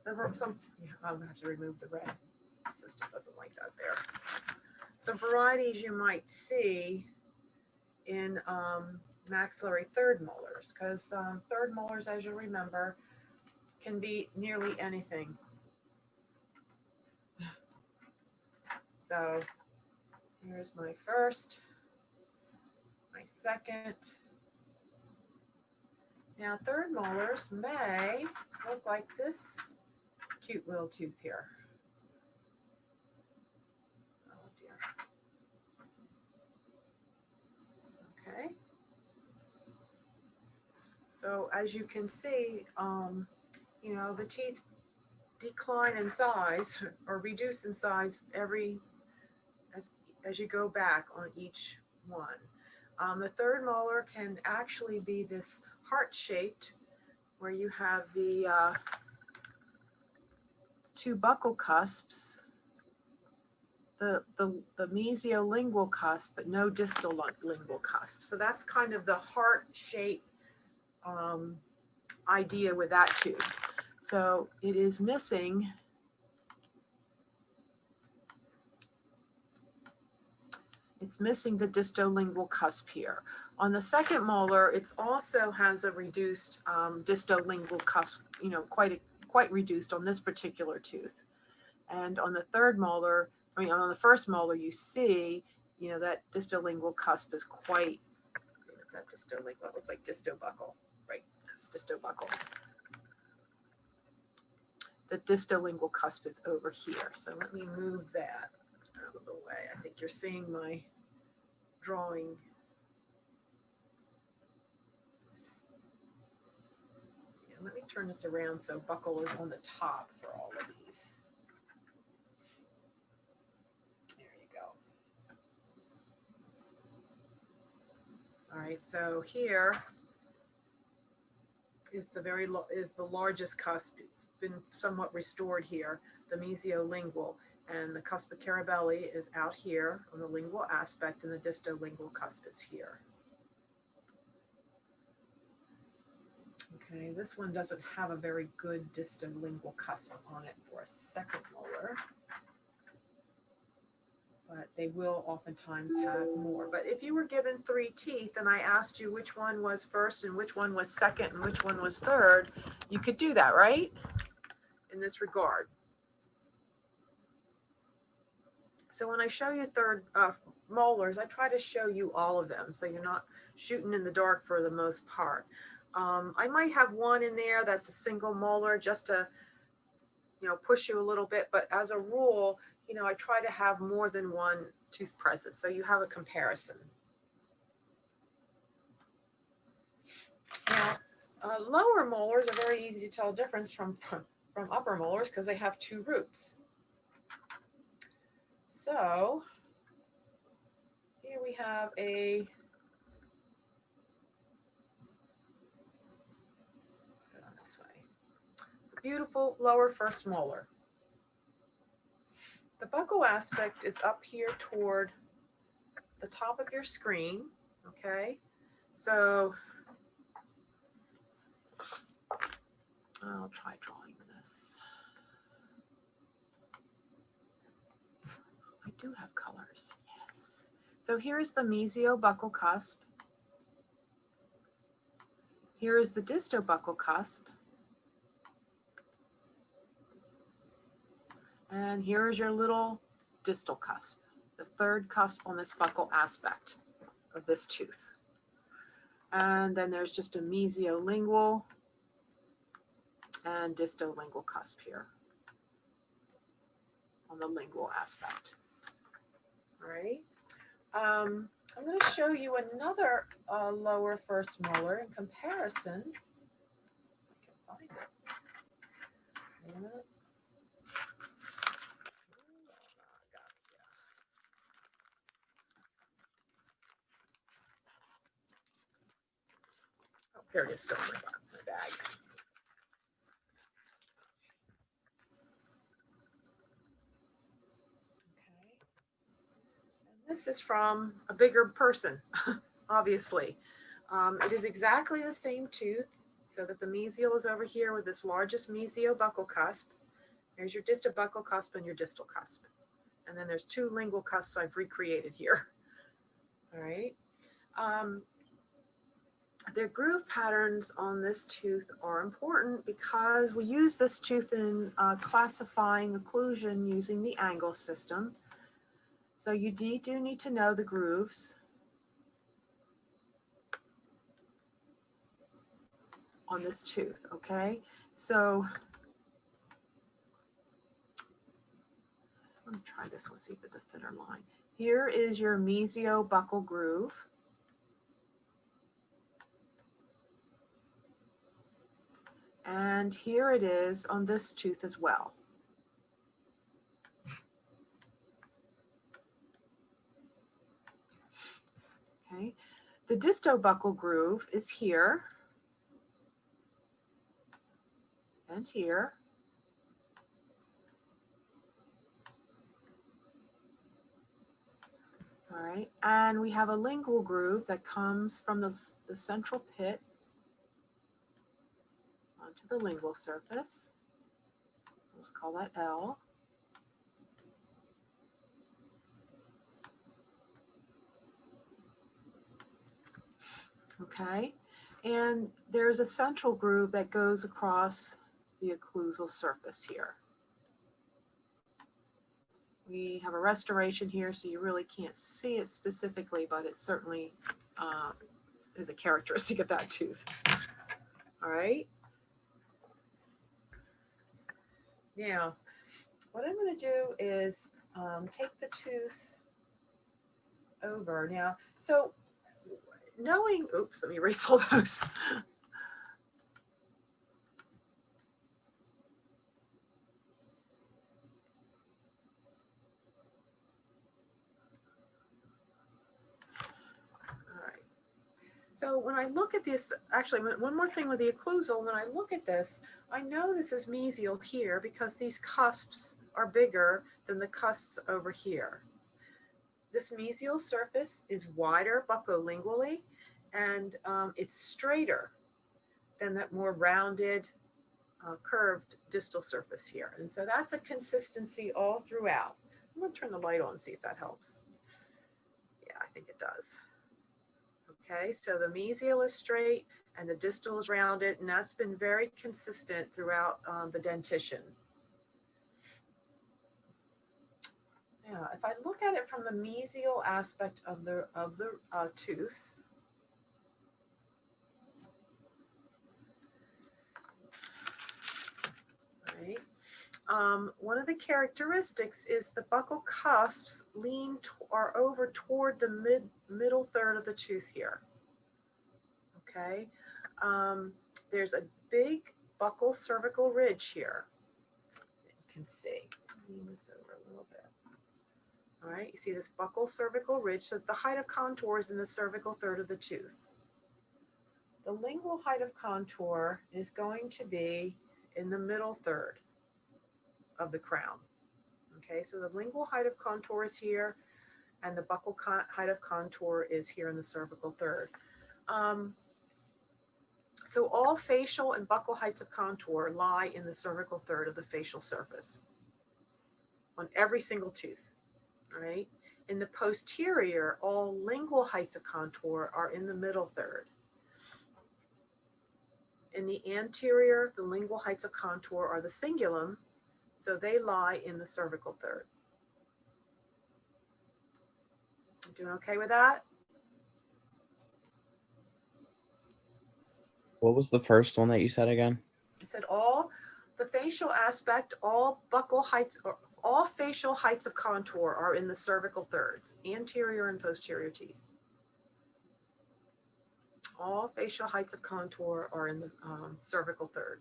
I'm gonna have to remove the red. The system doesn't like that there. Some varieties you might see in maxillary third molars, because third molars, as you remember, can be nearly anything. So here's my first, my second. Now third molars may look like this cute little tooth here. Oh dear. Okay. So as you can see, you know, the teeth decline in size or reduce in size as you go back on each one. The third molar can actually be this heart-shaped, where you have the two buccal cusps, the mesiolingual cusp, but no distal lingual cusp. So that's kind of the heart-shaped idea with that tooth. So it is missing the distolingual cusp here. On the second molar, it also has a reduced distolingual cusp, you know, quite reduced on this particular tooth. And on the third molar, I mean, on the first molar, you see, you know, that distolingual cusp is quite, that distolingual, it looks like distobuccal, right? That's distobuccal. The distolingual cusp is over here. So let me move that out of the way. I think you're seeing my drawing. Yeah, let me turn this around so buccal is on the top for all of these. There you go. All right, so here is the largest cusp. It's been somewhat restored here, the mesiolingual, and the cusp of Carabelli is out here on the lingual aspect, and the distolingual cusp is here. Okay, this one doesn't have a very good distolingual cusp on it for a second molar, but they will oftentimes have more. But if you were given 3 teeth and I asked you which one was first and which one was second and which one was third, you could do that, right? In this regard. So when I show you third molars, I try to show you all of them, so you're not shooting in the dark for the most part. I might have one in there that's a single molar just to, you know, push you a little bit, but as a rule, you know, I try to have more than one tooth present, so you have a comparison. Now, lower molars are very easy to tell difference from upper molars because they have 2 roots. So here we have a beautiful lower first molar. The buccal aspect is up here toward the top of your screen, okay? So I'll try drawing this. I do have colors, yes. So here's the mesiobuccal cusp. Here is the distobuccal cusp. And here's your little distal cusp, the third cusp on this buccal aspect of this tooth. And then there's just a mesiolingual and distolingual cusp here on the lingual aspect. All right. I'm going to show you another lower first molar in comparison. I can find it. Wait a minute. Here it is, still in my bag. Okay. And this is from a bigger person, obviously. It is exactly the same tooth. So that the mesial is over here with this largest mesio-buccal cusp. There's your distobuccal cusp and your distal cusp. And then there's two lingual cusps I've recreated here. All right. The groove patterns on this tooth are important because we use this tooth in classifying occlusion using the angle system. So you do need to know the grooves on this tooth, okay? So let me try this one, see if it's a thinner line. Here is your mesio-buccal groove. And here it is on this tooth as well. Okay, the distobuccal groove is here and here. All right, and we have a lingual groove that comes from the central pit onto the lingual surface. Let's call that L. Okay, and there's a central groove that goes across the occlusal surface here. We have a restoration here, so you really can't see it specifically, but it certainly is a characteristic of that tooth. All right. Now, what I'm going to do is take the tooth over. Now, so knowing, oops, let me erase all those. So when I look at this, actually one more thing with the occlusal, when I look at this, I know this is mesial here because these cusps are bigger than the cusps over here. This mesial surface is wider buccolingually and it's straighter than that more rounded, curved distal surface here. And so that's a consistency all throughout. I'm gonna turn the light on and see if that helps. Yeah, I think it does. Okay, so the mesial is straight and the distal is rounded, and that's been very consistent throughout the dentition. Now, if I look at it from the mesial aspect of the tooth, right? One of the characteristics is the buccal cusps are over toward the middle third of the tooth here. Okay, there's a big buccal cervical ridge here. You can see. Lean this over a little bit. All right, you see this buccal cervical ridge. So the height of contour is in the cervical third of the tooth. The lingual height of contour is going to be in the middle third of the crown. Okay, so the lingual height of contour is here, and the buccal height of contour is here in the cervical third. So all facial and buccal heights of contour lie in the cervical third of the facial surface on every single tooth, all right? In the posterior, all lingual heights of contour are in the middle third. In the anterior, the lingual heights of contour are the cingulum, so they lie in the cervical third. You doing okay with that? What was the first one that you said again? I said all the facial aspect, all buccal heights, or all facial heights of contour are in the cervical thirds, anterior and posterior teeth. All facial heights of contour are in the cervical third.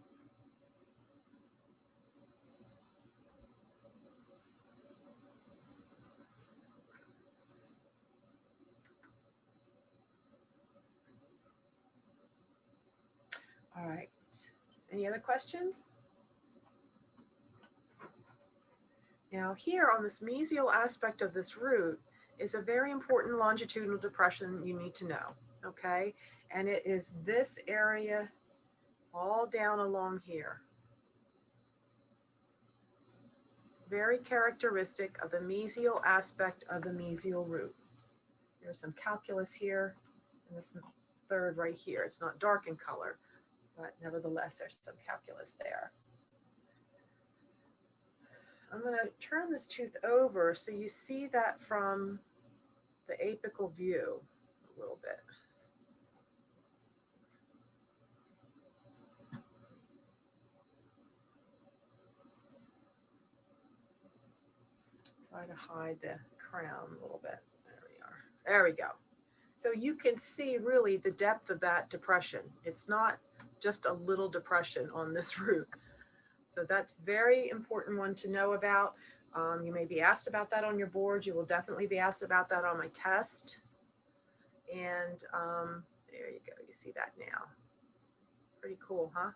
All right, any other questions? Now here on this mesial aspect of this root is a very important longitudinal depression you need to know, okay? And it is this area all down along here. Very characteristic of the mesial aspect of the mesial root. There's some calculus here, and this third right here. It's not dark in color, but nevertheless, there's some calculus there. I'm going to turn this tooth over so you see that from the apical view a little bit. Try to hide the crown a little bit. There we are. There we go. So you can see really the depth of that depression. It's not just a little depression on this root. So that's very important one to know about. You may be asked about that on your board. You will definitely be asked about that on my test. And there you go. You see that now. Pretty cool, huh?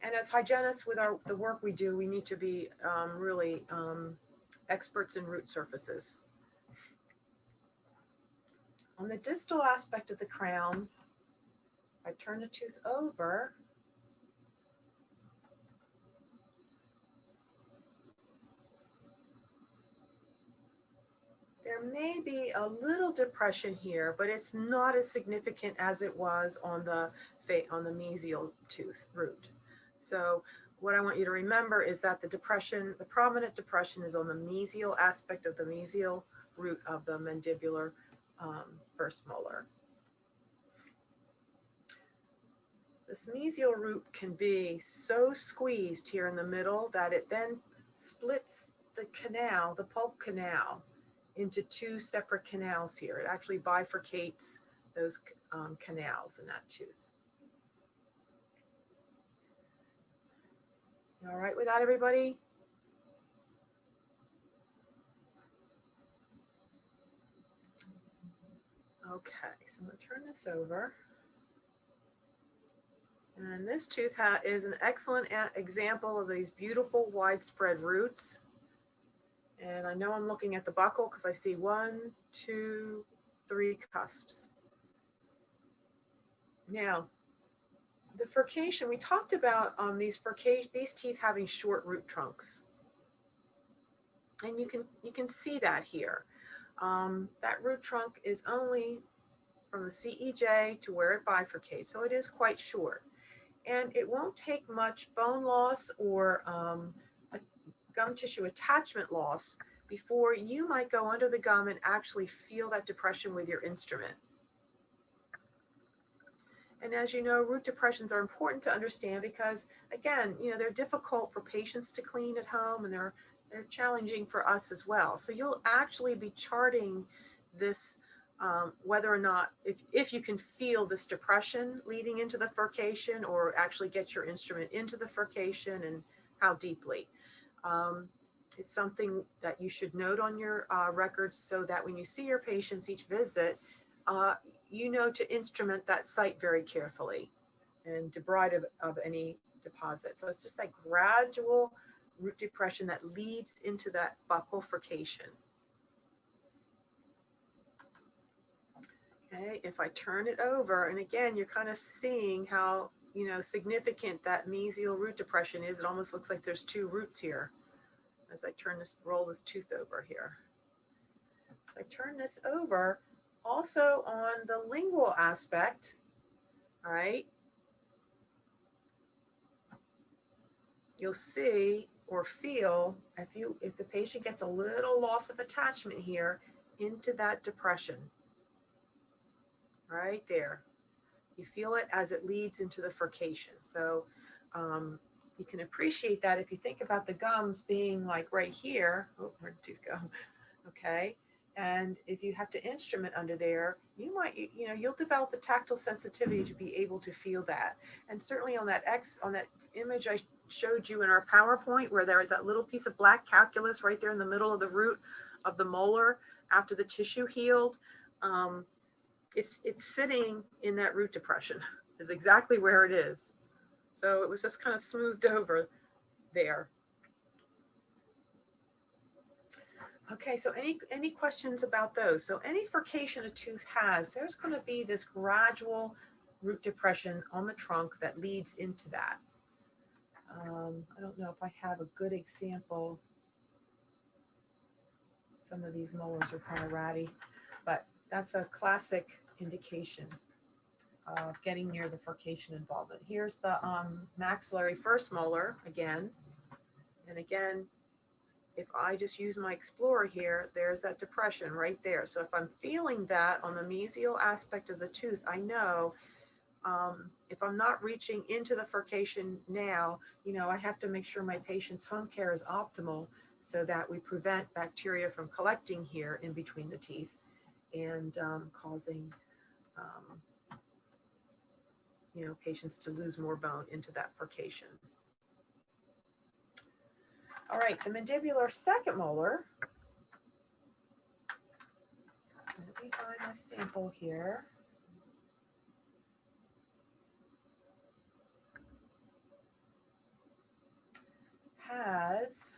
And as hygienists with the work we do, we need to be really experts in root surfaces. On the distal aspect of the crown, I turn the tooth over. There may be a little depression here, but it's not as significant as it was on the mesial tooth root. So what I want you to remember is that the prominent depression is on the mesial aspect of the mesial root of the mandibular first molar. This mesial root can be so squeezed here in the middle that it then splits the canal, the pulp canal, into two separate canals here. It actually bifurcates those canals in that tooth. All right with that, everybody? Okay, so I'm going to turn this over. And this tooth is an excellent example of these beautiful widespread roots. And I know I'm looking at the buccal because I see 1, 2, 3 cusps. Now, the furcation, we talked about these teeth having short root trunks. And you can see that here. That root trunk is only from the CEJ to where it bifurcates, so it is quite short. And it won't take much bone loss or gum tissue attachment loss before you might go under the gum and actually feel that depression with your instrument. And as you know, root depressions are important to understand because, again, they're difficult for patients to clean at home, and they're challenging for us as well. So you'll actually be charting this, whether or not, if you can feel this depression leading into the furcation, or actually get your instrument into the furcation and how deeply. It's something that you should note on your records so that when you see your patients each visit, you know to instrument that site very carefully and debride of any deposit. So it's just that gradual root depression that leads into that buccal furcation. Okay, if I turn it over, and again, you're kind of seeing how significant that mesial root depression is. It almost looks like there's 2 roots here as I roll this tooth over here. So I turn this over. Also on the lingual aspect, all right, you'll see or feel if the patient gets a little loss of attachment here into that depression, right there. You feel it as it leads into the furcation. So you can appreciate that if you think about the gums being like right here. Oh, where'd the tooth go? Okay. And if you have to instrument under there, you might, you'll develop the tactile sensitivity to be able to feel that. And certainly on that image I showed you in our PowerPoint, where there is that little piece of black calculus right there in the middle of the root of the molar after the tissue healed, it's sitting in that root depression is exactly where it is. So it was just kind of smoothed over there. Okay, so any questions about those? So any furcation a tooth has, there's going to be this gradual root depression on the trunk that leads into that. I don't know if I have a good example. Some of these molars are kind of ratty, but that's a classic indication of getting near the furcation involvement. Here's the maxillary first molar again. And again, if I just use my explorer here, there's that depression right there. So if I'm feeling that on the mesial aspect of the tooth, I know if I'm not reaching into the furcation now, you know, I have to make sure my patient's home care is optimal so that we prevent bacteria from collecting here in between the teeth and causing, you know, patients to lose more bone into that furcation. All right, the mandibular second molar. Let me find my sample here. Has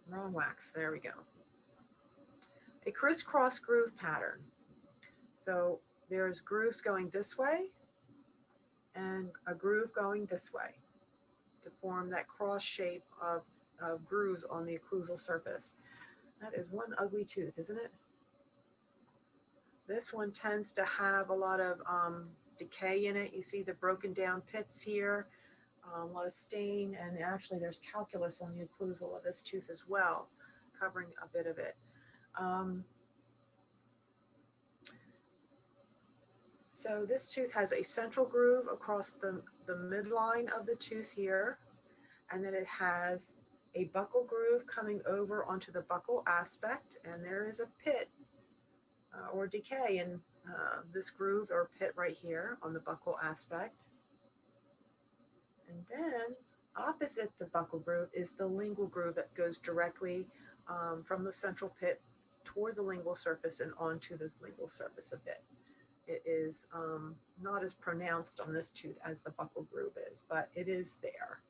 wrong wax, there we go. A crisscross groove pattern. So there's grooves going this way and a groove going this way to form that cross shape of grooves on the occlusal surface. That is one ugly tooth, isn't it? This one tends to have a lot of decay in it. You see the broken down pits here, a lot of stain, and actually there's calculus on the occlusal of this tooth as well, covering a bit of it. So this tooth has a central groove across the midline of the tooth here, and then it has a buccal groove coming over onto the buccal aspect, and there is a pit or decay in this groove or pit right here on the buccal aspect. And then opposite the buccal groove is the lingual groove that goes directly from the central pit toward the lingual surface and onto the lingual surface a bit. It is not as pronounced on this tooth as the buccal groove is, but it is there.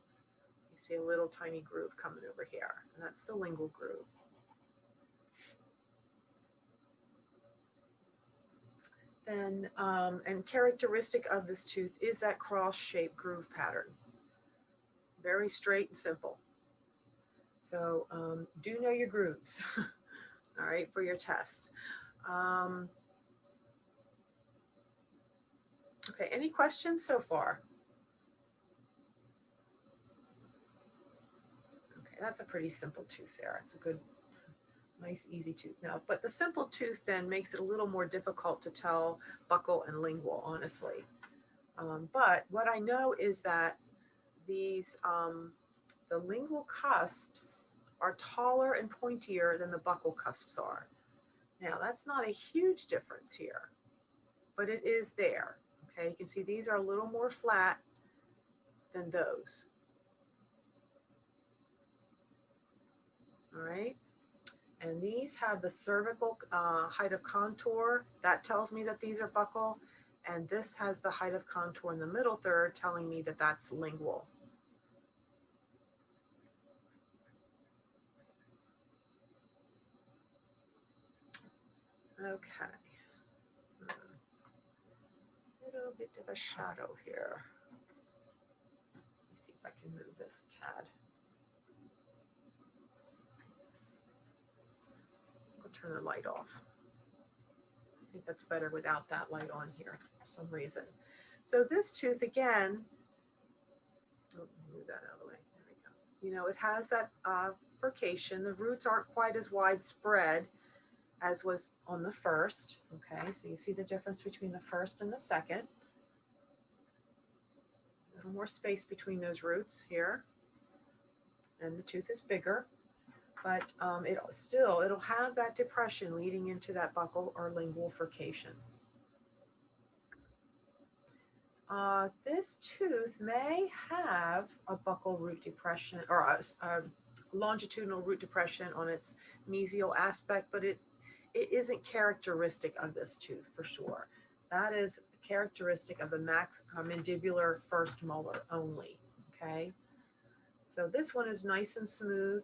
You see a little tiny groove coming over here, and that's the lingual groove. Then, and characteristic of this tooth is that cross-shaped groove pattern. Very straight and simple. So do know your grooves, all right, for your test. Okay, any questions so far? Okay, that's a pretty simple tooth there. It's a good, nice, easy tooth now. But the simple tooth then makes it a little more difficult to tell buccal and lingual, honestly. But what I know is that these, the lingual cusps are taller and pointier than the buccal cusps are. Now, that's not a huge difference here, but it is there. Okay, you can see these are a little more flat than those. All right, and these have the cervical height of contour. That tells me that these are buccal, and this has the height of contour in the middle third, telling me that that's lingual. Okay. Little bit of a shadow here. Let me see if I can move this tad. I'll turn the light off. I think that's better without that light on here for some reason. So this tooth again, move that out of the way. There we go. You know, it has that furcation. The roots aren't quite as widespread as was on the first. Okay, so you see the difference between the first and the second. A little more space between those roots here, and the tooth is bigger, but it'll have that depression leading into that buccal or lingual furcation. This tooth may have a buccal root depression or a longitudinal root depression on its mesial aspect, but it isn't characteristic of this tooth for sure. That is characteristic of the mandibular first molar only, okay? So this one is nice and smooth.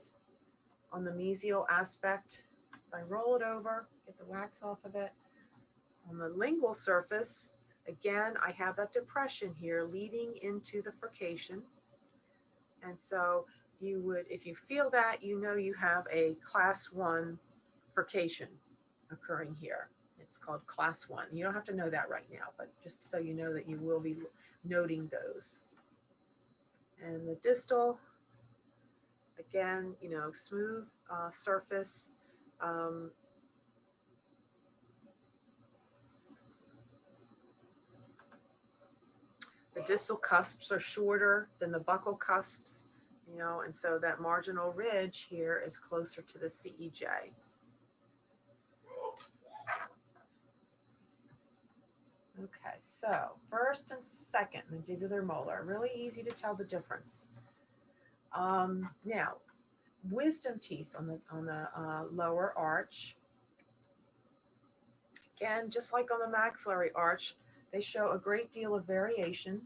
on the mesial aspect. If I roll it over, get the wax off of it. On the lingual surface, again, I have that depression here leading into the furcation. And so you would, if you feel that, you know you have a class 1 furcation occurring here. It's called class 1. You don't have to know that right now, but just so you know that you will be noting those. And the distal, again, you know, smooth surface. The distal cusps are shorter than the buccal cusps, you know, and so that marginal ridge here is closer to the CEJ. Okay, so first and second mandibular molar, really easy to tell the difference. Now, wisdom teeth on the lower arch. Again, just like on the maxillary arch, they show a great deal of variation.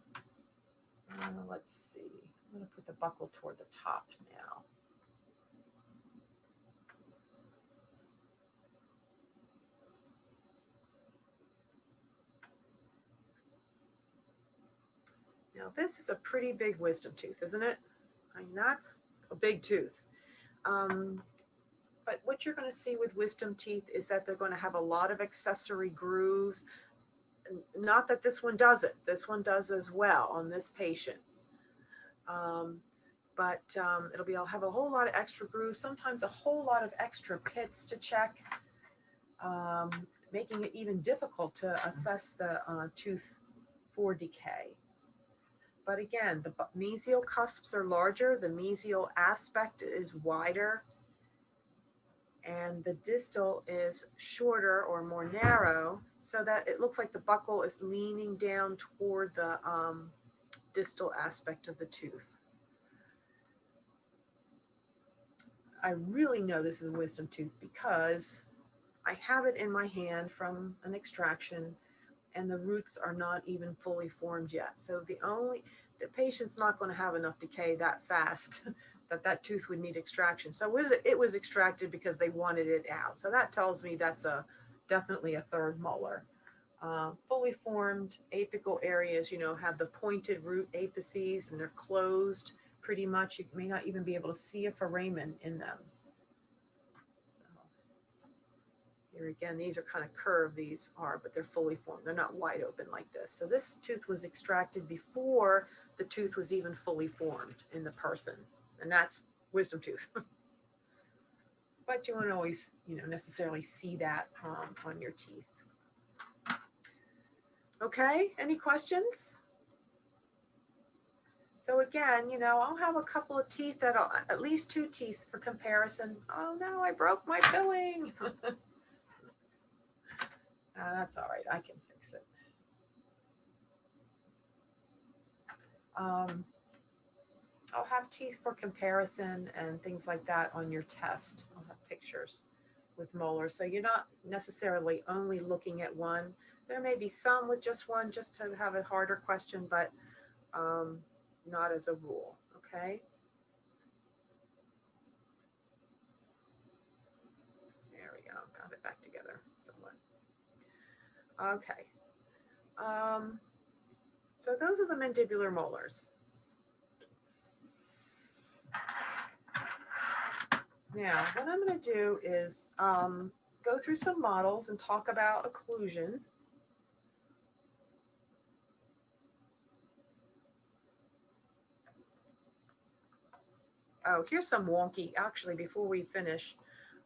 Let's see, I'm going to put the buccal toward the top now. Now this is a pretty big wisdom tooth, isn't it? I mean, that's a big tooth. But what you're going to see with wisdom teeth is that they're going to have a lot of accessory grooves. Not that this one doesn't. This one does as well on this patient. But it'll have a whole lot of extra grooves, sometimes a whole lot of extra pits to check, making it even difficult to assess the tooth for decay. But again, the mesial cusps are larger, the mesial aspect is wider, and the distal is shorter or more narrow, so that it looks like the buccal is leaning down toward the distal aspect of the tooth. I really know this is a wisdom tooth because I have it in my hand from an extraction, and the roots are not even fully formed yet. So the patient's not going to have enough decay that fast that tooth would need extraction. So it was extracted because they wanted it out. So that tells me that's definitely a third molar. Fully formed apical areas, you know, have the pointed root apices and they're closed pretty much. You may not even be able to see a foramen in them. Here again, these are kind of curved, but they're fully formed. They're not wide open like this. So this tooth was extracted before the tooth was even fully formed in the person. And that's wisdom tooth. But you won't always, you know, necessarily see that on your teeth. Okay, any questions? So again, you know, I'll have a couple of teeth at least 2 teeth for comparison. Oh no, I broke my filling. That's all right, I can fix it. I'll have teeth for comparison and things like that on your test. I'll have pictures with molars. So you're not necessarily only looking at one. There may be some with just one, just to have a harder question, but not as a rule, okay? There we go, got it back together somewhat. Okay. So those are the mandibular molars. Now, what I'm going to do is go through some models and talk about occlusion. Oh, here's some wonky, actually, before we finish,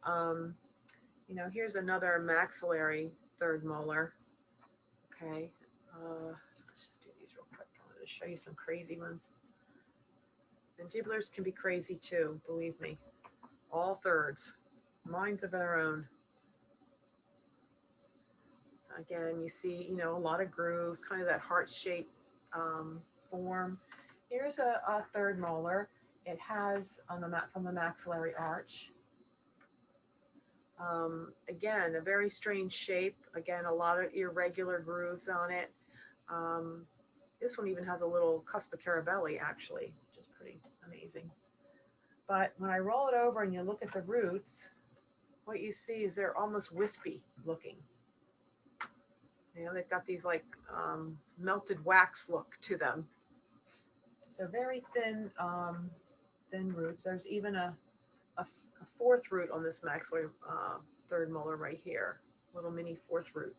you know, here's another maxillary third molar. Okay, let's just do these real quick. I wanted to show you some crazy ones. Mandibulars can be crazy too, believe me. All thirds, minds of their own. Again, you see, you know, a lot of grooves, kind of that heart-shaped form. Here's a third molar. It has from the maxillary arch. Again, a very strange shape. Again, a lot of irregular grooves on it. This one even has a little cuspicarabelli, actually, which is pretty amazing. But when I roll it over and you look at the roots, what you see is they're almost wispy looking. You know, they've got these like melted wax look to them. So very thin, thin roots. There's even a fourth root on this maxillary third molar right here, little mini fourth root.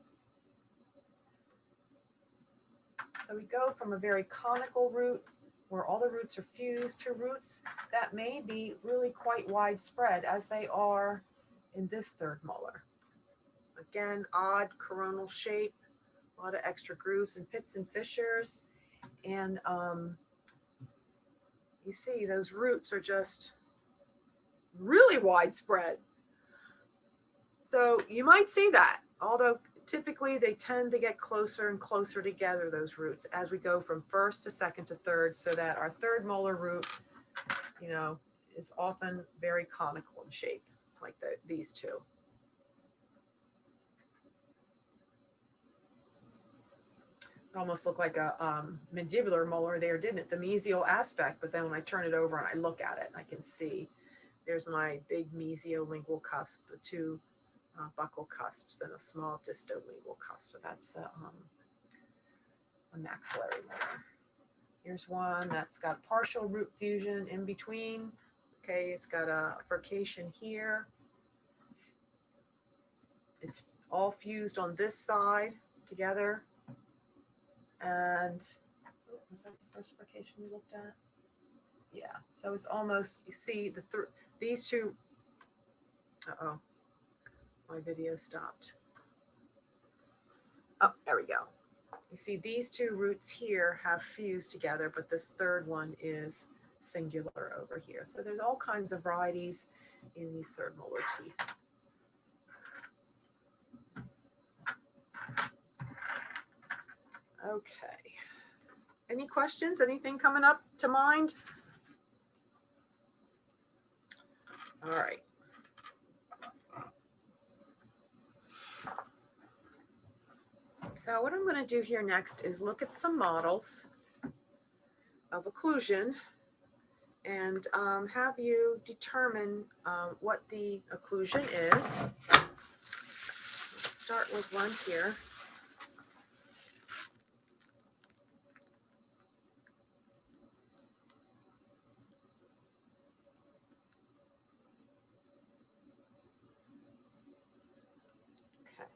So we go from a very conical root where all the roots are fused to roots that may be really quite widespread as they are in this third molar. Again, odd coronal shape, a lot of extra grooves and pits and fissures. And you see those roots are just really widespread. So you might see that, although typically they tend to get closer and closer together, those roots, as we go from first to second to third, so that our third molar root, you know, is often very conical in shape, like these two. It almost looked like a mandibular molar there, didn't it? The mesial aspect, but then when I turn it over and I look at it, I can see there's my big mesiolingual cusp, the two buccal cusps and a small distolingual cusp. So that's the maxillary molar. Here's one that's got partial root fusion in between. Okay, it's got a furcation here. It's all fused on this side together. And was that the first furcation we looked at? Yeah, so it's almost, you see these two, uh-oh, my video stopped. Oh, there we go. You see these two roots here have fused together, but this third one is singular over here. So there's all kinds of varieties in these third molar teeth. Okay. Any questions? Anything coming up to mind? All right. So what I'm going to do here next is look at some models of occlusion and have you determine what the occlusion is. Let's start with one here.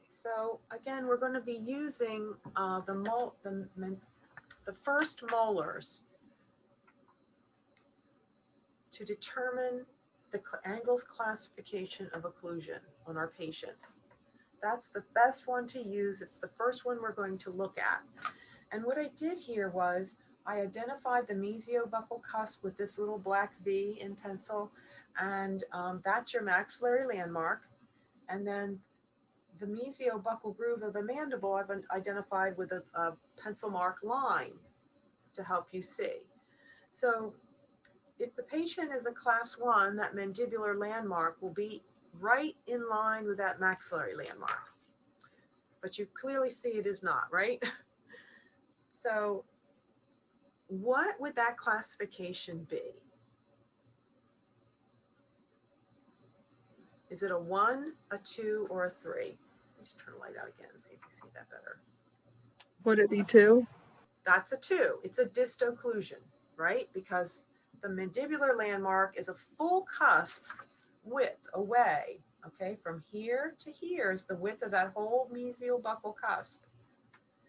So again, we're going to be using the first molars to determine the Angles classification of occlusion on our patients. That's the best one to use. It's the first one we're going to look at. And what I did here was I identified the mesiobuccal cusp with this little black V in pencil, and that's your maxillary landmark. And then the mesiobuccal groove of the mandible I've identified with a pencil mark line to help you see. So if the patient is a class 1, that mandibular landmark will be right in line with that maxillary landmark. But you clearly see it is not, right? So what would that classification be? Is it a 1, a 2, or a 3? Just turn the light out again and see if you see that better. Would it be 2? That's a 2. It's a distocclusion, right? Because the mandibular landmark is a full cusp width away, okay? From here to here is the width of that whole mesiobuccal cusp.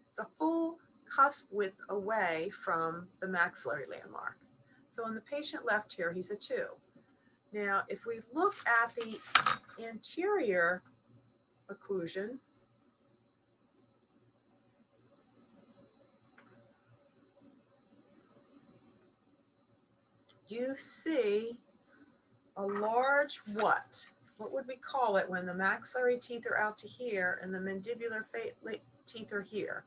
It's a full cusp width away from the maxillary landmark. So on the patient left here, he's a 2. Now, if we look at the anterior occlusion, you see a large what? What would we call it when the maxillary teeth are out to here and the mandibular teeth are here?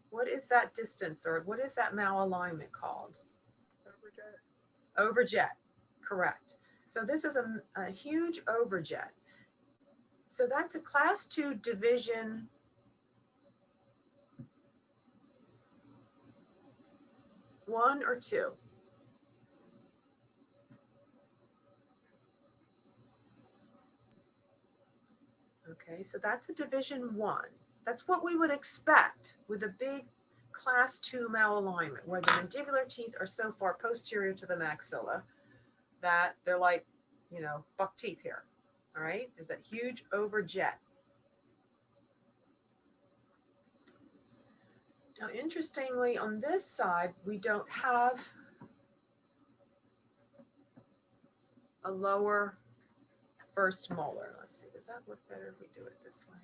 What is that distance, or what is that malalignment called? Overjet. Overjet, correct. So this is a huge overjet. So that's a class 2 division . One or two? Okay, so that's a division 1. That's what we would expect with a big class 2 malalignment, where the mandibular teeth are so far posterior to the maxilla that they're like, you know, buck teeth here. All right, there's that huge overjet. Now, interestingly, on this side, we don't have a lower first molar. Let's see, does that work better if we do it this way?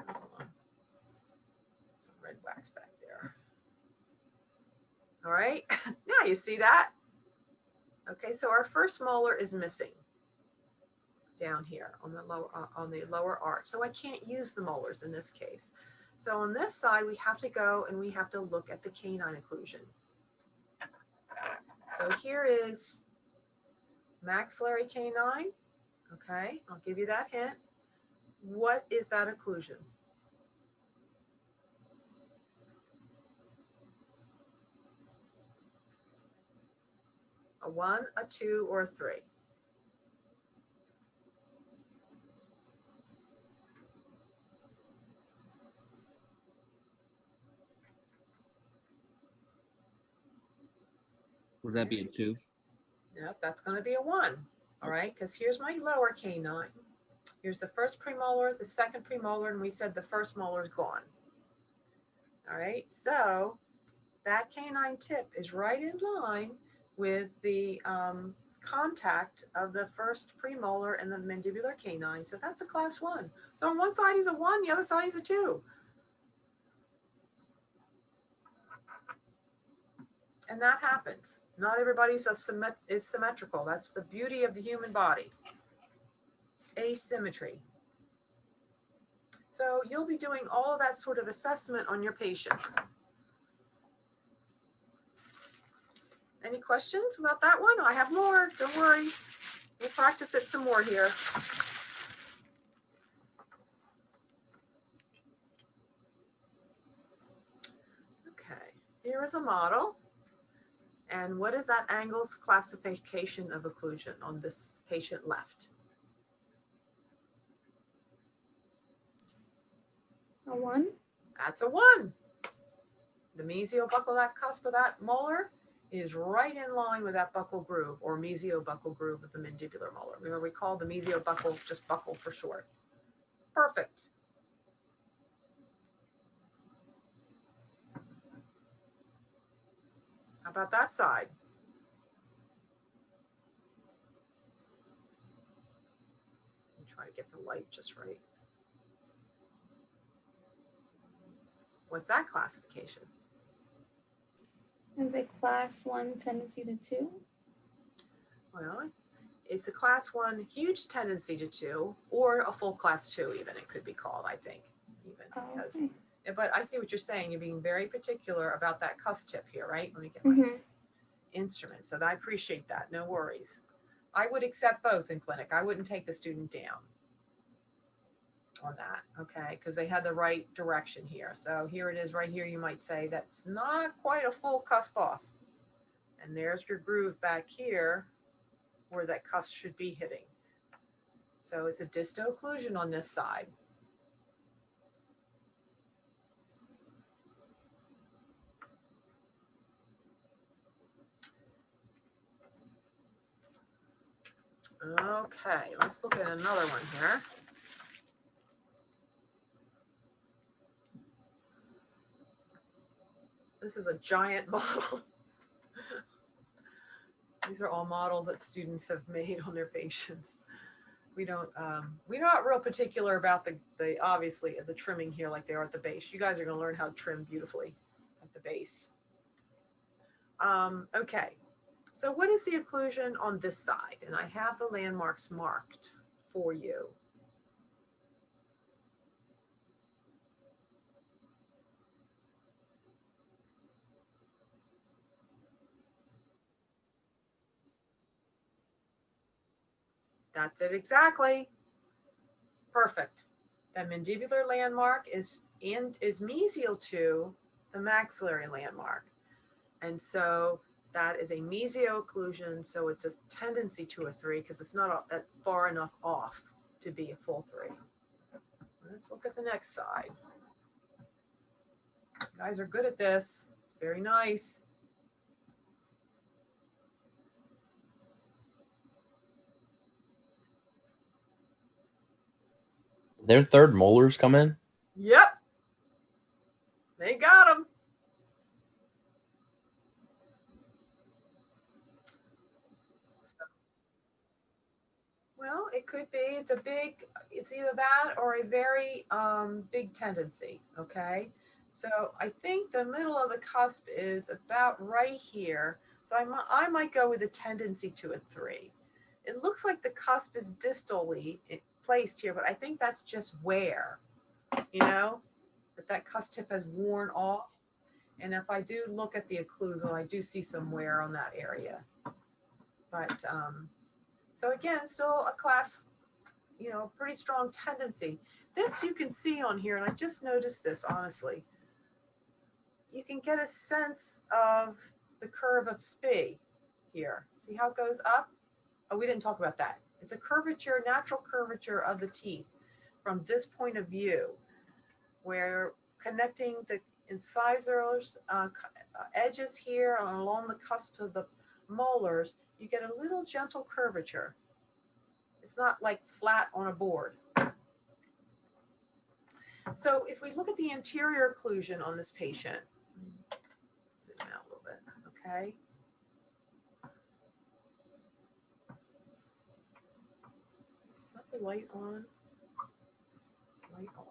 Hold on. Some red wax back there. All right, now you see that. Okay, so our first molar is missing down here on the lower arch. So I can't use the molars in this case. So on this side, we have to go and we have to look at the canine occlusion. So here is maxillary canine. Okay, I'll give you that hint. What is that occlusion? A 1, a 2, or a 3? Would that be a 2? Yep, that's going to be a 1. All right, because here's my lower canine. Here's the first premolar, the second premolar, and we said the first molar is gone. All right, so that canine tip is right in line with the contact of the first premolar and the mandibular canine. So that's a class 1. So on one side he's a 1, the other side he's a 2. And that happens. Not everybody's is symmetrical. That's the beauty of the human body. Asymmetry. So you'll be doing all of that sort of assessment on your patients. Any questions about that one? I have more, don't worry. We'll practice it some more here. Okay, here is a model. And what is that angles classification of occlusion on this patient left? A 1? That's a 1. The mesiobuccal, that cusp of that molar, is right in line with that buccal groove or mesiobuccal groove of the mandibular molar. Remember, we call the mesiobuccal just buccal for short. Perfect. How about that side? Let me try to get the light just right. What's that classification? Is it class 1 tendency to 2? Well, it's a class 1 huge tendency to 2, or a full class 2 even, it could be called, I think, even Oh, because, okay. but I see what you're saying. You're being very particular about that cusp tip here, right? Let me get my Mm-hmm. instrument. So I appreciate that. No worries. I would accept both in clinic. I wouldn't take the student down on that, okay? Because they had the right direction here. So here it is right here. You might say that's not quite a full cusp off. And there's your groove back here where that cusp should be hitting. So it's a distal occlusion on this side. Okay, let's look at another one here. This is a giant model. These are all models that students have made on their patients. We're not real particular about the obviously the trimming here like they are at the base. You guys are going to learn how to trim beautifully at the base. Okay, so what is the occlusion on this side? And I have the landmarks marked for you. That's it exactly. Perfect. The mandibular landmark is mesial to the maxillary landmark. And so that is a mesio occlusion. So it's a tendency to a 3 because it's not that far enough off to be a full 3. Let's look at the next side. You guys are good at this. It's very nice. Their third molars come in. Yep. They got them. Well, it could be. It's either that or a very big tendency, okay? So I think the middle of the cusp is about right here. So I might go with a tendency to a 3. It looks like the cusp is distally placed here, but I think that's just wear, that cusp tip has worn off. And if I do look at the occlusal, I do see some wear on that area. But so again, still a class, pretty strong tendency. This you can see on here, and I just noticed this, honestly. You can get a sense of the curve of Spee here. See how it goes up? Oh, we didn't talk about that. It's a curvature, natural curvature of the teeth from this point of view, where connecting the incisors, edges here along the cusp of the molars, you get a little gentle curvature. It's not like flat on a board. So if we look at the anterior occlusion on this patient, zoom out a little bit, okay? Is that the light on? Light off.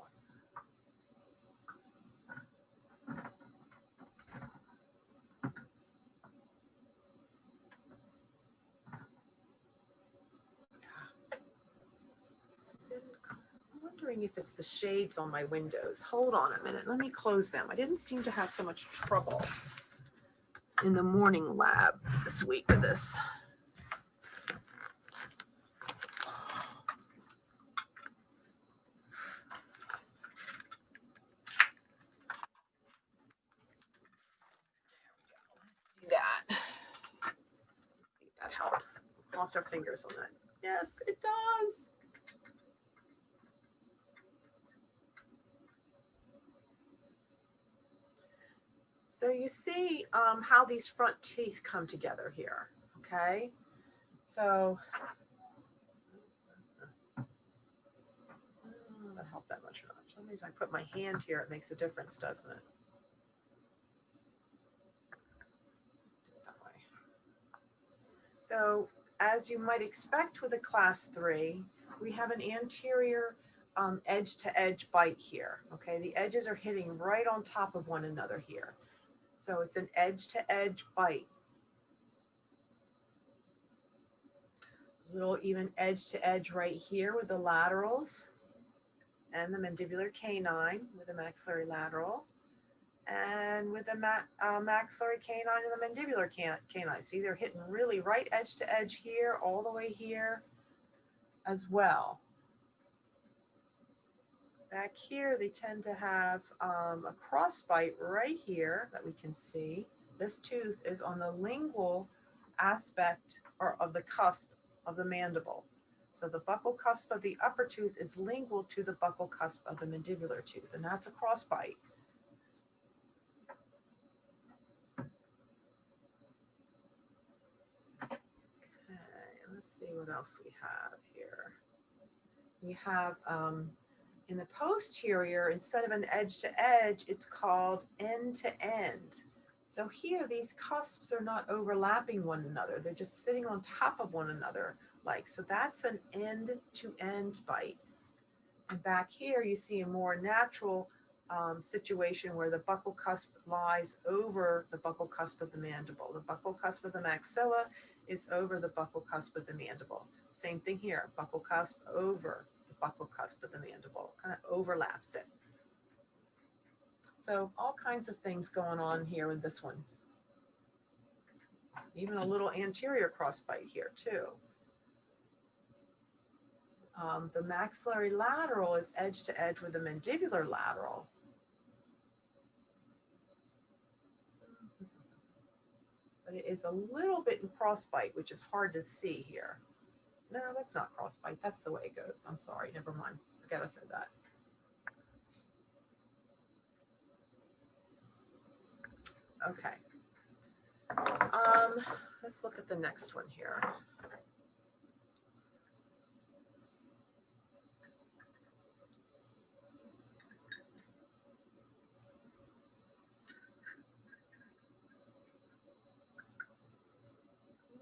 I'm wondering if it's the shades on my windows. Hold on a minute. Let me close them. I didn't seem to have so much trouble in the morning lab this week with this. Let's do that. Let's see if that helps. Cross our fingers on that. Yes, it does. So you see how these front teeth come together here, okay? So, that helped that much enough. For some reason I put my hand here, it makes a difference, doesn't it? That way. So, as you might expect with a class 3, we have an anterior edge-to-edge bite here, okay? The edges are hitting right on top of one another here. So it's an edge-to-edge bite. Little even edge-to-edge right here with the laterals and the mandibular canine with the maxillary lateral, and with the maxillary canine and the mandibular canine. See, they're hitting really right edge-to-edge here, all the way here as well. Back here, they tend to have a cross bite right here that we can see. This tooth is on the lingual aspect or of the cusp of the mandible. So the buccal cusp of the upper tooth is lingual to the buccal cusp of the mandibular tooth, and that's a cross bite. Okay, let's see what else we have here. We have in the posterior, instead of an edge to edge, it's called end to end. So here, these cusps are not overlapping one another. They're just sitting on top of one another. So that's an end to end bite. And back here, you see a more natural situation where the buccal cusp lies over the buccal cusp of the mandible. The buccal cusp of the maxilla is over the buccal cusp of the mandible. Same thing here, buccal cusp over buccal cusp of the mandible, kind of overlaps it. So all kinds of things going on here with this one. Even a little anterior crossbite here too. The maxillary lateral is edge to edge with the mandibular lateral. But it is a little bit in crossbite, which is hard to see here. No, that's not crossbite. That's the way it goes. I'm sorry. Never mind. Forget I said that. Okay. Let's look at the next one here.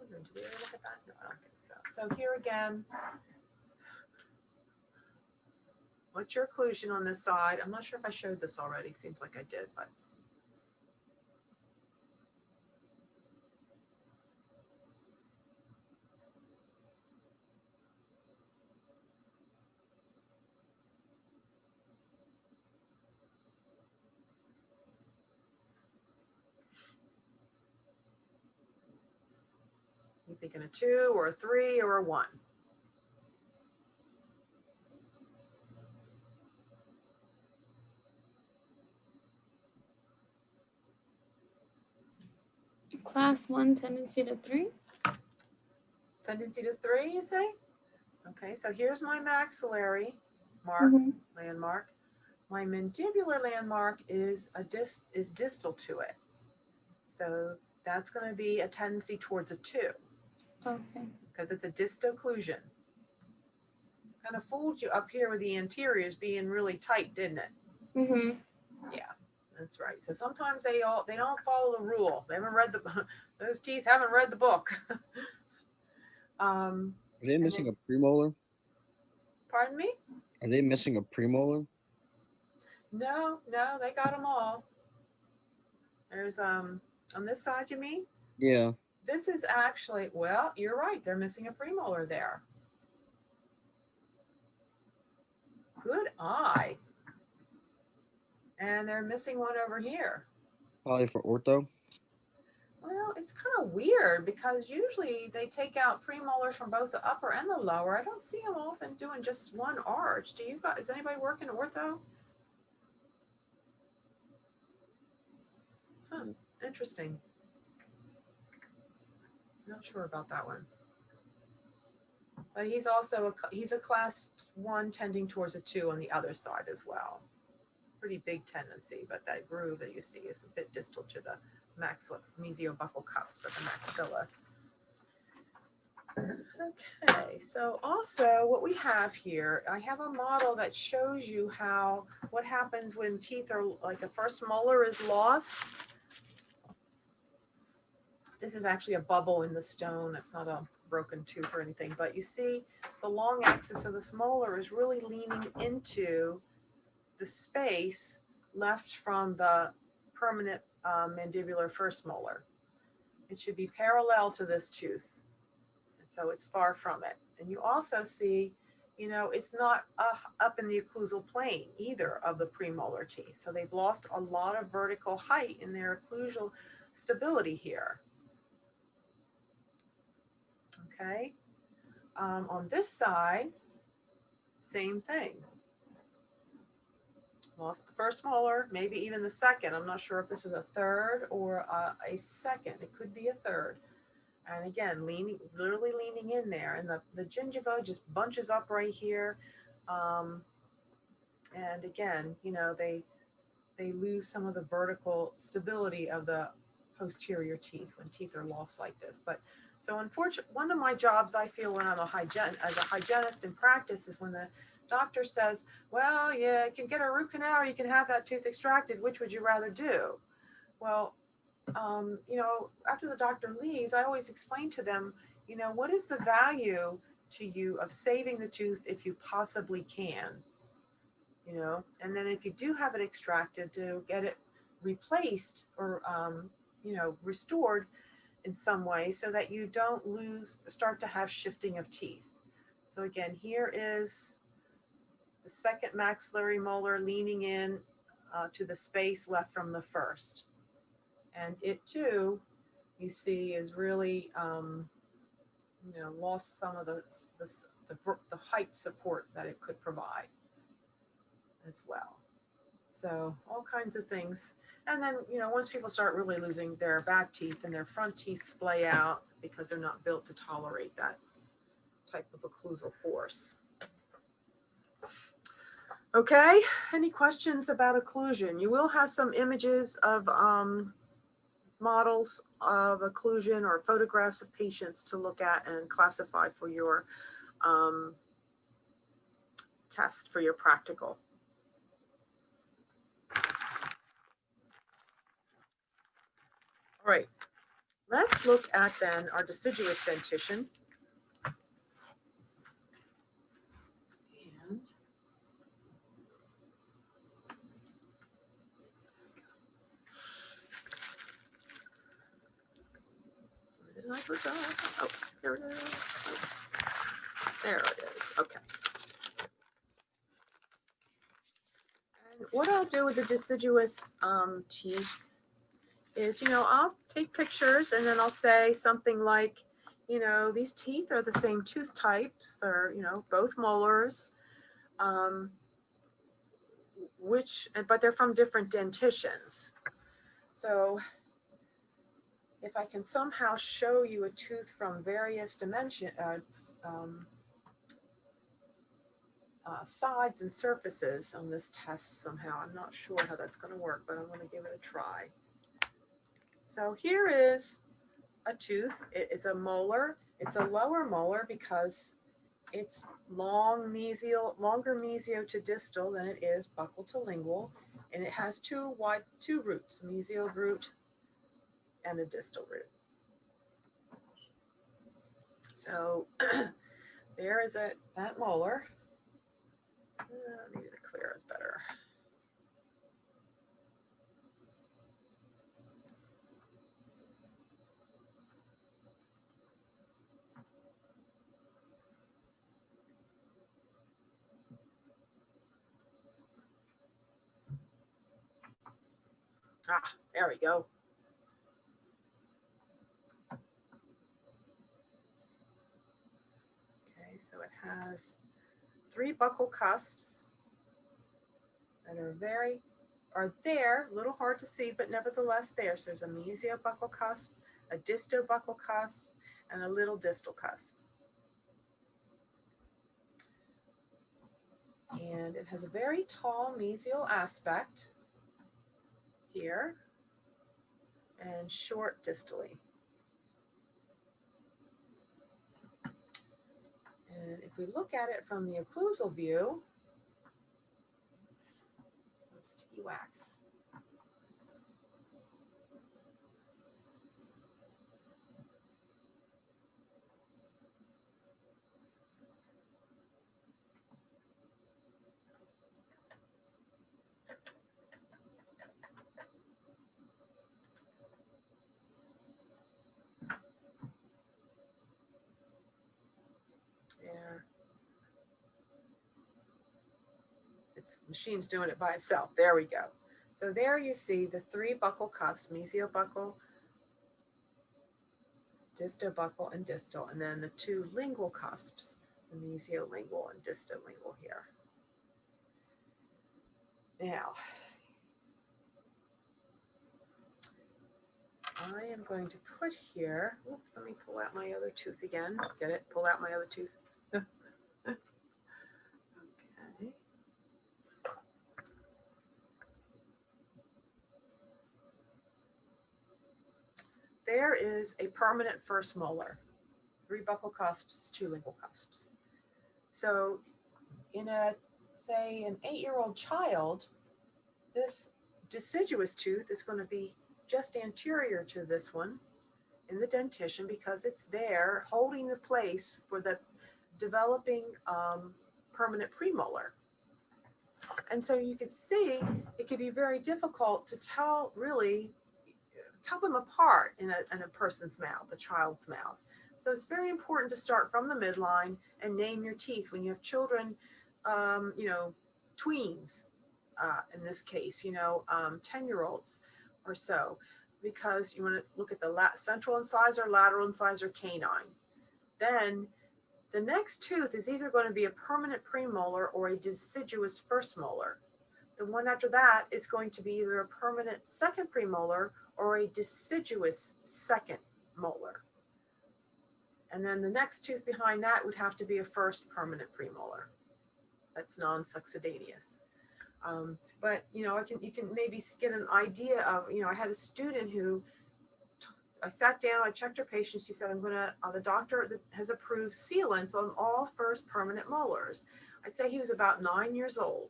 Did we ever look at that? No, I don't think so. So here again, what's your occlusion on this side? I'm not sure if I showed this already. Seems like I did, but. You thinking a 2 or a 3 or a 1? Class 1, tendency to 3. Tendency to 3, you say? Okay, so here's my maxillary landmark. My mandibular landmark is distal to it. So that's going to be a tendency towards a 2. Okay. Because it's a distocclusion. Kind of fooled you up here with the anteriors being really tight, didn't it? Mm-hmm. Yeah, that's right. So sometimes they don't follow the rule. They haven't read those teeth haven't read the book. Are they missing a premolar? Pardon me? Are they missing a premolar? No, they got them all. There's on this side, you mean? Yeah. This is actually, well, you're right. They're missing a premolar there. Good eye. And they're missing one over here. Probably for ortho. Well, it's kind of weird because usually they take out premolars from both the upper and the lower. I don't see them often doing just one arch. Do you guys, is anybody working ortho? Huh, interesting. Not sure about that one. But he's also he's a class 1 tending towards a 2 on the other side as well. Pretty big tendency, but that groove that you see is a bit distal to the mesiobuccal cusp of the maxilla. Okay, so also what we have here, I have a model that shows you what happens when teeth are, like the first molar is lost. This is actually a bubble in the stone. It's not a broken tooth or anything, but you see the long axis of this molar is really leaning into the space left from the permanent mandibular first molar. It should be parallel to this tooth. And so it's far from it. And you also see, it's not up in the occlusal plane either of the premolar teeth. So they've lost a lot of vertical height in their occlusal stability here. Okay. On this side, same thing. Lost the first molar, maybe even the second. I'm not sure if this is a third or a second. It could be a third. And again, literally leaning in there. And the gingiva just bunches up right here. And again, they lose some of the vertical stability of the posterior teeth when teeth are lost like this. But so unfortunately, one of my jobs I feel when I'm as a hygienist in practice is when the doctor says, well, you can get a root canal or you can have that tooth extracted. Which would you rather do? Well, after the doctor leaves, I always explain to them, what is the value to you of saving the tooth if you possibly can? And then if you do have it extracted, to get it replaced or, restored in some way so that you don't start to have shifting of teeth. So again, here is the second maxillary molar leaning in to the space left from the first. And it too, you see, is really, lost some of the height support that it could provide as well. So all kinds of things. And then, once people start really losing their back teeth and their front teeth splay out because they're not built to tolerate that type of occlusal force. Okay, any questions about occlusion? You will have some images of models of occlusion or photographs of patients to look at and classify for your test for your practical. All right, let's look at then our deciduous dentition. And where did I put that? Oh, here it is. Oh, there it is. Okay. And what I'll do with the deciduous teeth is, I'll take pictures and then I'll say something like, these teeth are the same tooth types. They're, both molars, but they're from different dentitions. So if I can somehow show you a tooth from various sides and surfaces on this test somehow, I'm not sure how that's going to work, but I'm going to give it a try. So here is a tooth. It is a molar. It's a lower molar because it's longer mesio to distal than it is buccal to lingual, and it has two roots, mesial root and a distal root. So there is that molar. Maybe the clear is better. There we go. Okay, so it has 3 buccal cusps that are there, a little hard to see, but nevertheless there. So there's a mesiobuccal cusp, a distobuccal cusp, and a little distal cusp. And it has a very tall mesial aspect here and short distally. And if we look at it from the occlusal view, some sticky wax. There. Machine's doing it by itself. There we go. So there you see the 3 buccal cusps, mesiobuccal, distobuccal, and distal, and then the 2 lingual cusps, the mesiolingual and distolingual here. Now, I am going to put here, oops, let me pull out my other tooth again. Get it? Pull out my other tooth. Okay. There is a permanent first molar, 3 buccal cusps, 2 lingual cusps. So in say an 8-year-old child, this deciduous tooth is going to be just anterior to this one in the dentition because it's there holding the place for the developing permanent premolar. And so you could see it could be very difficult to tell them apart in a person's mouth, a child's mouth. So it's very important to start from the midline and name your teeth when you have children, tweens, in this case, 10-year-olds or so, because you want to look at the central incisor, lateral incisor, canine. Then the next tooth is either going to be a permanent premolar or a deciduous first molar. The one after that is going to be either a permanent second premolar or a deciduous second molar. And then the next tooth behind that would have to be a first permanent premolar. That's non-succedaneous. But you can maybe get an idea of, I had a student who I sat down, I checked her patient. She said, the doctor has approved sealants on all first permanent molars. I'd say he was about 9 years old.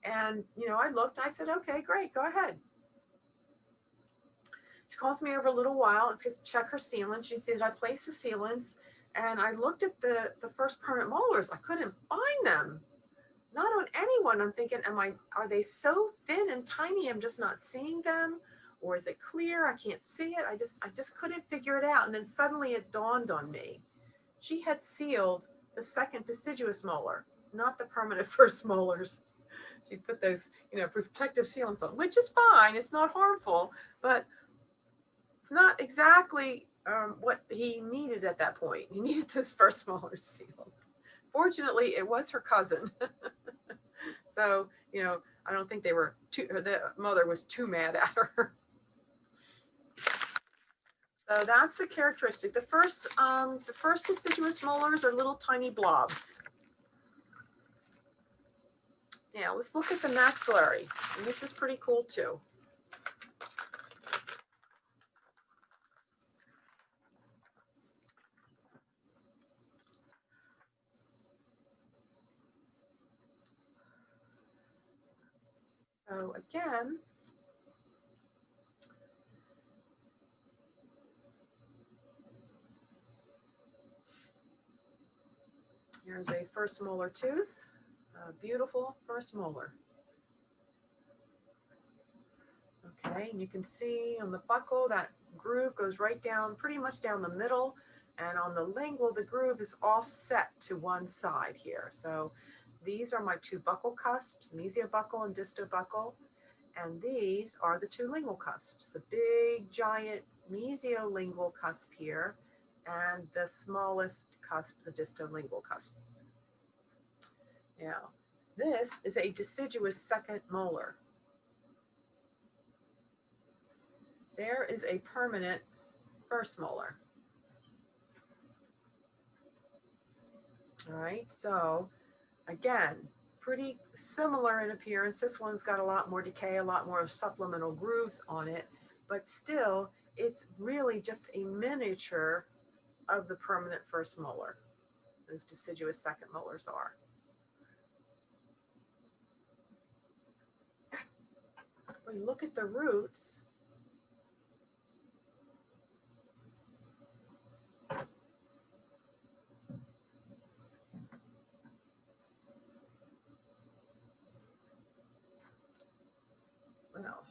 And, I looked, I said, okay, great, go ahead. She calls me over a little while to check her sealants. She said, I placed the sealants and I looked at the first permanent molars. I couldn't find them. Not on anyone. I'm thinking, are they so thin and tiny? I'm just not seeing them. Or is it clear? I can't see it. I just couldn't figure it out. And then suddenly it dawned on me. She had sealed the second deciduous molar, not the permanent first molars. She put those, protective sealants on, which is fine. It's not harmful, but it's not exactly what he needed at that point. He needed those first molars sealed. Fortunately, it was her cousin. So, I don't think the mother was too mad at her. So that's the characteristic. The first deciduous molars are little tiny blobs. Now let's look at the maxillary. And this is pretty cool too. So again, here's a first molar tooth, a beautiful first molar. Okay, and you can see on the buccal that groove goes right down, pretty much down the middle, and on the lingual, the groove is offset to one side here. So these are my two buccal cusps, mesiobuccal and distobuccal, and these are the two lingual cusps, the big giant mesiolingual cusp here, and the smallest cusp, the distolingual cusp. Now, this is a deciduous second molar. There is a permanent first molar. All right, so again, pretty similar in appearance. This one's got a lot more decay, a lot more supplemental grooves on it, but still, it's really just a miniature of the permanent first molar. Those deciduous second molars are. When you look at the roots, well,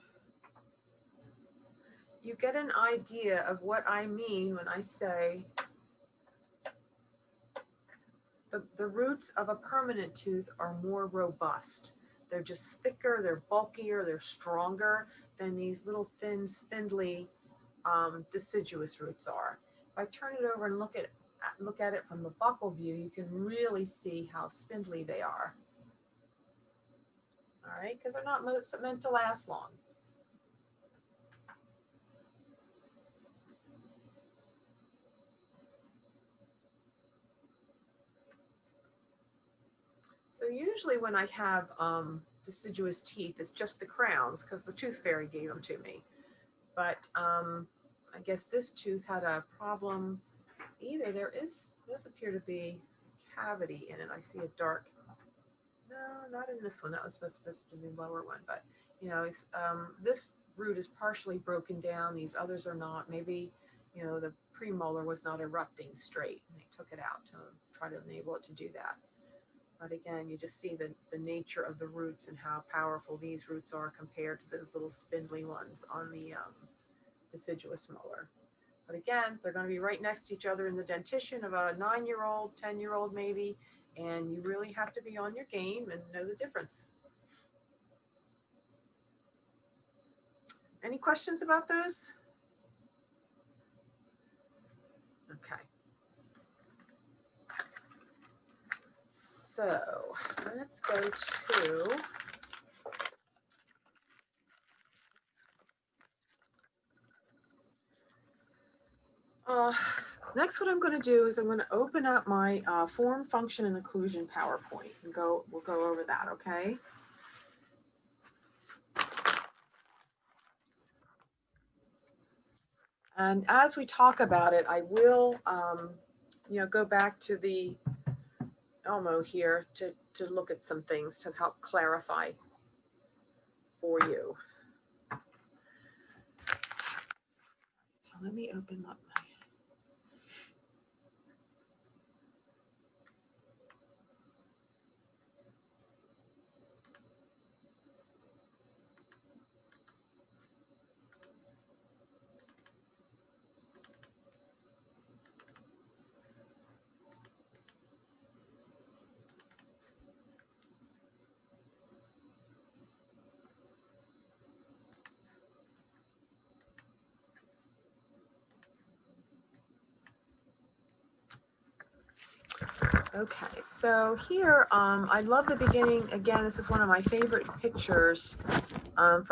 you get an idea of what I mean when I say the roots of a permanent tooth are more robust. They're just thicker, they're bulkier, they're stronger than these little thin, spindly deciduous roots are. If I turn it over and look at it from the buccal view, you can really see how spindly they are. All right, because they're not meant to last long. So usually when I have deciduous teeth, it's just the crowns because the tooth fairy gave them to me. But I guess this tooth had a problem. Either there does appear to be a cavity in it. I see a dark, no, not in this one. That was supposed to be the lower one. But, this root is partially broken down. These others are not. Maybe, the premolar was not erupting straight. And they took it out to try to enable it to do that. But again, you just see the nature of the roots and how powerful these roots are compared to those little spindly ones on the deciduous molar. But again, they're going to be right next to each other in the dentition of a 9-year-old, 10-year-old maybe, and you really have to be on your game and know the difference. Any questions about those? Okay. So let's go to next. What I'm going to do is I'm going to open up my form, function, and occlusion PowerPoint and we'll go over that. Okay. And as we talk about it, I will, go back to the Elmo here to look at some things to help clarify for you. So let me open up my. Okay, so here, I love the beginning. Again, this is one of my favorite pictures from